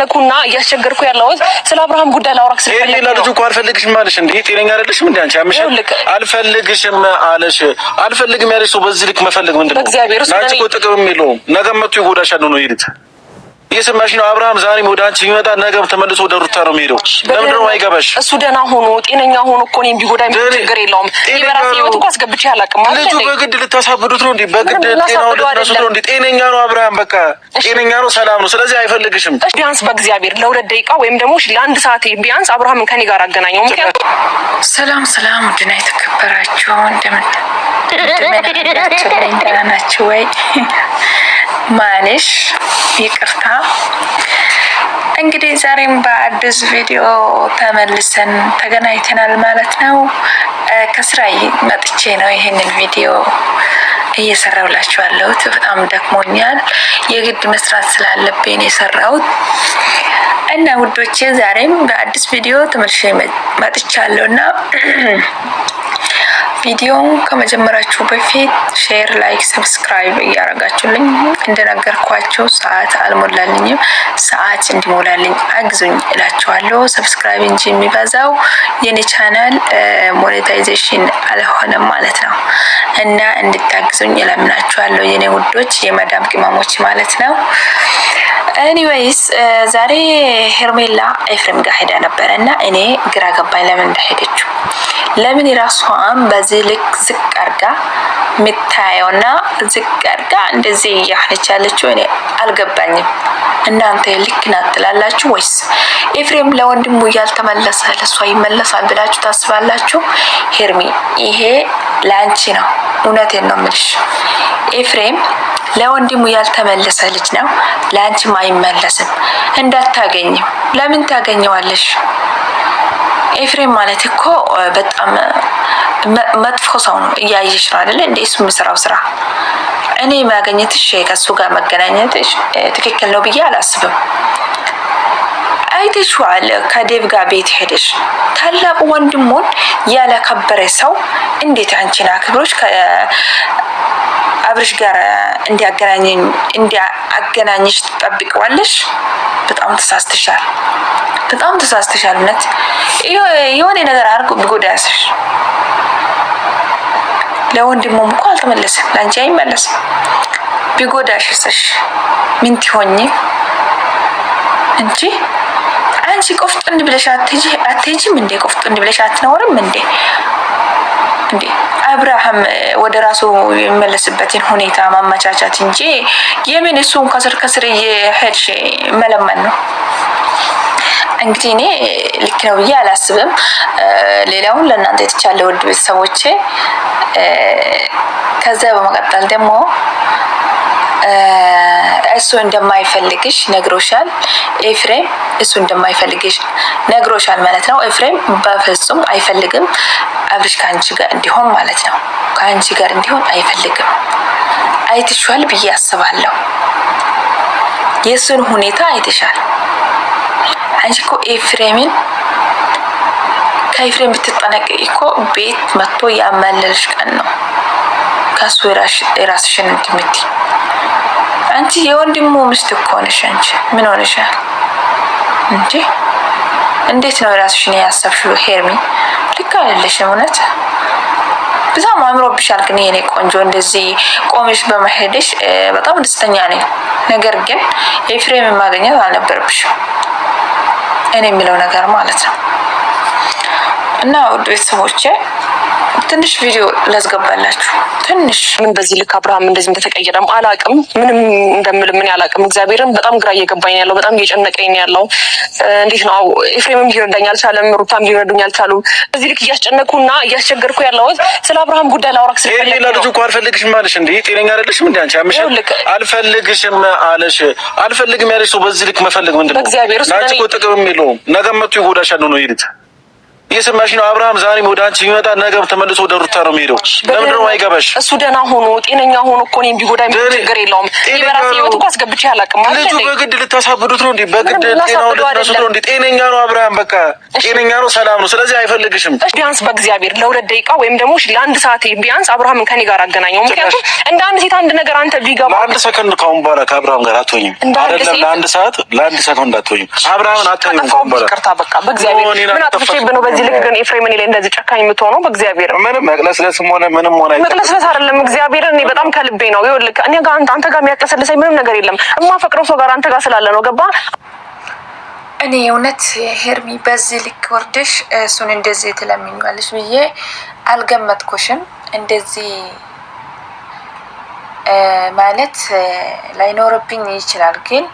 ነኩና እያስቸገርኩ ያለሁት ስለ አብርሃም ጉዳይ ላውራክ ስለፈለኩ ነው። ልጁ እኮ አልፈልግሽም አለሽ እንዴ? ጤነኛ አይደለሽም እንዴ አንቺ? አምሽ አልፈልግሽም አለሽ። አልፈልግም ያለሽ ሰው በዚህ ልክ መፈለግ ምንድነው? አንቺ እኮ ጥቅም የለውም። ነገ መጥቶ ይጎዳሻል ነው ይሄድ እየሰማሽ ነው። አብርሃም ዛሬ ወደ አንቺ ቢመጣ ነገም ተመልሶ ወደ ሩታ ነው የሚሄደው። ለምን ነው አይገባሽ? እሱ ደህና ሆኖ ጤነኛ ሆኖ እኮ እኔም ቢጎዳኝ ችግር የለውም። የበራሴ ህይወት እኮ አስገብቼ አላውቅም ማለት ነው። ልጁ በግድ ልታሳብዱት ነው እንዴ? በግድ ጤናው ልትነሱት ነው እንዴ? ጤነኛ ነው አብርሃም፣ በቃ ጤነኛ ነው፣ ሰላም ነው። ስለዚህ አይፈልግሽም። ቢያንስ በእግዚአብሔር ለ2 ደቂቃ ወይም ደግሞ ለ1 ሰዓት ቢያንስ አብርሃምን ከኔ ጋር አገናኘው። ምክንያቱም ሰላም ውድና የተከበራችሁ እንደምን ናችሁ ወይ? ማለሽ ይቅርታ እንግዲህ ዛሬም በአዲስ ቪዲዮ ተመልሰን ተገናኝተናል ማለት ነው። ከስራዬ መጥቼ ነው ይሄንን ቪዲዮ እየሰራሁላችሁ ያለሁት። በጣም ደክሞኛል፣ የግድ መስራት ስላለብኝ የሰራሁት እና ውዶቼ ዛሬም በአዲስ ቪዲዮ ተመልሼ መጥቻለሁና ቪዲዮውን ከመጀመራችሁ በፊት ሼር፣ ላይክ፣ ሰብስክራይብ እያደረጋችሁልኝ እንደነገርኳችሁ ሰዓት አልሞላልኝም። ሰዓት እንዲሞላልኝ አግዙኝ እላችኋለሁ። ሰብስክራይብ እንጂ የሚበዛው የኔ ቻናል ሞኔታይዜሽን አልሆነም ማለት ነው እና እንድታግዙኝ እለምናችኋለሁ የኔ ውዶች፣ የመዳም ቅመሞች ማለት ነው። ኤኒዌይስ ዛሬ ሄርሜላ ኤፍሬም ጋር ሄዳ ነበረ እና እኔ ግራ ገባኝ ለምን እንደሄደችው። ለምን የራሷን በዚህ ልክ ዝቅ አርጋ የምታየውና ዝቅ አርጋ እንደዚህ እያለች ያለችው እኔ አልገባኝም። እናንተ ልክ ናት ትላላችሁ ወይስ ኤፍሬም ለወንድሙ ያልተመለሰ ለሷ ይመለሳል ብላችሁ ታስባላችሁ? ሄርሚ ይሄ ላንቺ ነው፣ እውነቴን ነው የምልሽ። ኤፍሬም ለወንድሙ ያልተመለሰ ልጅ ነው፣ ላንቺም አይመለስም። እንዳታገኝም ለምን ታገኘዋለሽ? ኤፍሬም ማለት እኮ በጣም መጥፎ ሰው ነው። እያየሽ ነው አይደል እንዴ እሱ የሚሰራው ስራ። እኔ ማግኘትሽ ከሱ ጋር መገናኘትሽ ትክክል ነው ብዬ አላስብም። አይተሽዋል፣ ከዴቭ ጋር ቤት ሄደሽ ታላቅ ወንድሙን ያለከበረ ሰው እንዴት አንቺን አክብሮሽ ከአብርሽ ጋር እንዲያገናኝሽ ትጠብቀዋለሽ? በጣም ተሳስተሻል፣ በጣም ተሳስተሻል። እውነት የሆነ ነገር አድርጎ ቢጎዳስሽ ለወንድሙም እኮ አልተመለሰም፣ ላንቺ አይመለስም። ቢጎዳሽስ ምን ትሆኚ እንጂ አንቺ ቆፍጥን ብለሽ አትሄጂም እንዴ? ቆፍጥን ብለሽ አትኖርም እንዴ? እንዴ አብርሃም ወደ ራሱ የሚመለስበትን ሁኔታ ማመቻቻት እንጂ የምን እሱን ከስር እየሄድሽ መለመን ነው? እንግዲህ እኔ ልክ ነው ብዬ አላስብም። ሌላውን ለእናንተ የተቻለ ውድ ቤተሰቦቼ። ከዛ በመቀጠል ደግሞ እሱ እንደማይፈልግሽ ነግሮሻል ኤፍሬም። እሱ እንደማይፈልግሽ ነግሮሻል ማለት ነው። ኤፍሬም በፍጹም አይፈልግም አብርሽ ከአንቺ ጋር እንዲሆን ማለት ነው። ከአንቺ ጋር እንዲሆን አይፈልግም። አይተሽዋል ብዬ አስባለሁ። የእሱን ሁኔታ አይተሻል። አንቺ እኮ ኤፍሬምን ከኤፍሬም ብትጠነቀቂ እኮ ቤት መጥቶ ያመለልሽ ቀን ነው ከሱ የራስሽን እንትምቲ። አንቺ የወንድሙ ሚስት እኮ ነሽ። አንቺ ምን ሆነሻል እንጂ? እንዴት ነው የራስሽን ያሰብሽው ሄርሚ? ልክ አይደለሽም እውነት። በጣም አምሮብሻል ግን የኔ ቆንጆ፣ እንደዚህ ቆመሽ በመሄድሽ በጣም ደስተኛ ነኝ። ነገር ግን ኤፍሬም ማግኘት አልነበረብሽም፣ እኔ የሚለው ነገር ማለት ነው። እና ውድ ቤተሰቦቼ ትንሽ ቪዲዮ ላስገባላችሁ። ትንሽ ምን በዚህ ልክ አብርሃም እንደዚህ እንደተቀየረም አላቅም፣ ምንም እንደምል ምን ያላቅም። እግዚአብሔርን በጣም ግራ እየገባኝ ነው ያለው፣ በጣም እየጨነቀኝ ነው ያለው። እንዴት ነው ኤፍሬምም ሊረዳኝ አልቻለም፣ ሩታም ሊረዱኝ አልቻሉም። በዚህ ልክ እያስጨነኩና እያስቸገርኩ ያለሁት ስለ አብርሃም ጉዳይ ላውራክ ስለፈለኩ ነው። ልጁ እኮ አልፈልግሽም አለሽ እንዴ? ጤነኛ አይደለሽም እንዴ አንቺ? አምሽ አልፈልግሽም አለሽ። አልፈልግም ያለሽ ሰው በዚህ ልክ መፈለግ ምንድነው? በእግዚአብሔር አንቺ እኮ ጥቅም የለውም። ነገ መጥቶ ይጎዳሻል ነው ይሄድ እየሰማሽ ነው? አብርሃም ዛሬም ወደ አንቺ ቢመጣ ነገም ተመልሶ ወደ ሩታ ነው የሚሄደው። ለምንድን ነው አይገባሽ? እሱ ደህና ሆኖ ጤነኛ ሆኖ እኮ እኔም ቢጎዳኝ ችግር የለውም። በራሴ ህይወት እኮ አስገብቼ አላውቅም ማለት ነው። ልጁ በግድ ልታሳብዱት ነው እንዴ? በግድ ጤናውን ልትነሱት ነው እንዴ? ጤነኛ ነው አብርሃም፣ በቃ ጤነኛ ነው፣ ሰላም ነው። ስለዚህ አይፈልግሽም። ቢያንስ በእግዚአብሔር ለ2 ደቂቃ ወይም ደግሞ ለአንድ ሰዓት ቢያንስ አብርሃምን ከኔ ጋር አገናኘው። ምክንያቱም እንደ አንድ ሴት አንድ ነገር አንተ ቢገባ ለአንድ ሰከንድ ካሁን በኋላ ከአብርሃም ጋር አትሆኝም። አይደለም ለአንድ ሰዓት ለአንድ ሰከንድ አትሆኝም። አብርሃምን አታዩም። ካሁን በኋላ ይቅርታ፣ በቃ በእግዚአብሔር ምን አጥፍቼብህ ነው በዚህ ልክ ግን ኤፍሬም እኔ ላይ እንደዚህ ጨካኝ የምትሆነው? በእግዚአብሔር ምንም መቅለስለስም ሆነ ምንም ሆነ መቅለስለስ አይደለም። እግዚአብሔር እኔ በጣም ከልቤ ነው። ይኸውልህ እኔ ጋር አንተ ጋር የሚያቀሰልሰኝ ምንም ነገር የለም። እማፈቅረው ሰው ጋር አንተ ጋር ስላለ ነው። ገባ? እኔ እውነት ሄርሚ በዚህ ልክ ወርደሽ እሱን እንደዚህ ትለምኛለሽ ብዬ አልገመትኩሽም። እንደዚህ ማለት ላይኖርብኝ ይችላል ግን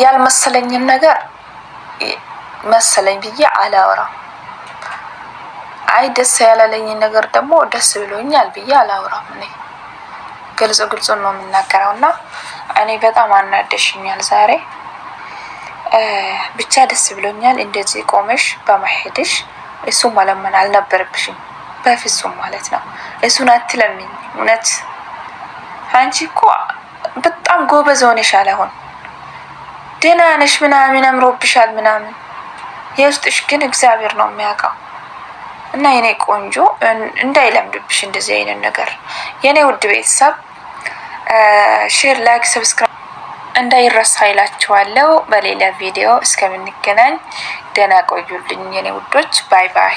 ያልመሰለኝን ነገር መሰለኝ ብዬ አላወራም። አይ ደስ ያላለኝን ነገር ደግሞ ደስ ብሎኛል ብዬ አላወራም። እኔ ግልጽ ነው የምናገረው እና እኔ በጣም አናደሽኛል ዛሬ። ብቻ ደስ ብሎኛል እንደዚህ ቆመሽ በመሄድሽ። እሱን መለመን አልነበረብሽም በፍጹም ማለት ነው። እሱን አትለምኝ። እውነት አንቺ እኮ በጣም ጎበዝ ሆነሻል። አሁን ደህና ነሽ ምናምን አምሮብሻል ምናምን። የውስጥሽ ግን እግዚአብሔር ነው የሚያውቀው። እና የኔ ቆንጆ እንዳይለምድብሽ እንደዚህ አይነት ነገር። የኔ ውድ ቤተሰብ ሼር፣ ላይክ፣ ሰብስክራይብ እንዳይረሳ ይላችኋለሁ። በሌላ ቪዲዮ እስከምንገናኝ ደህና ቆዩልኝ የኔ ውዶች። ባይ ባይ።